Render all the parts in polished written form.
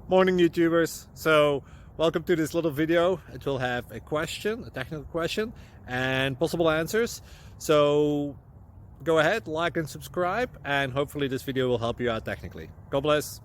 Morning YouTubers. So welcome to this little video. It will have a question, a technical question, and possible answers. So go ahead, like and subscribe, and hopefully this video will help you out technically. God bless.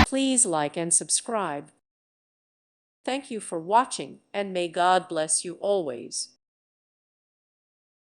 Please like and subscribe. Thank you for watching, and may God bless you always.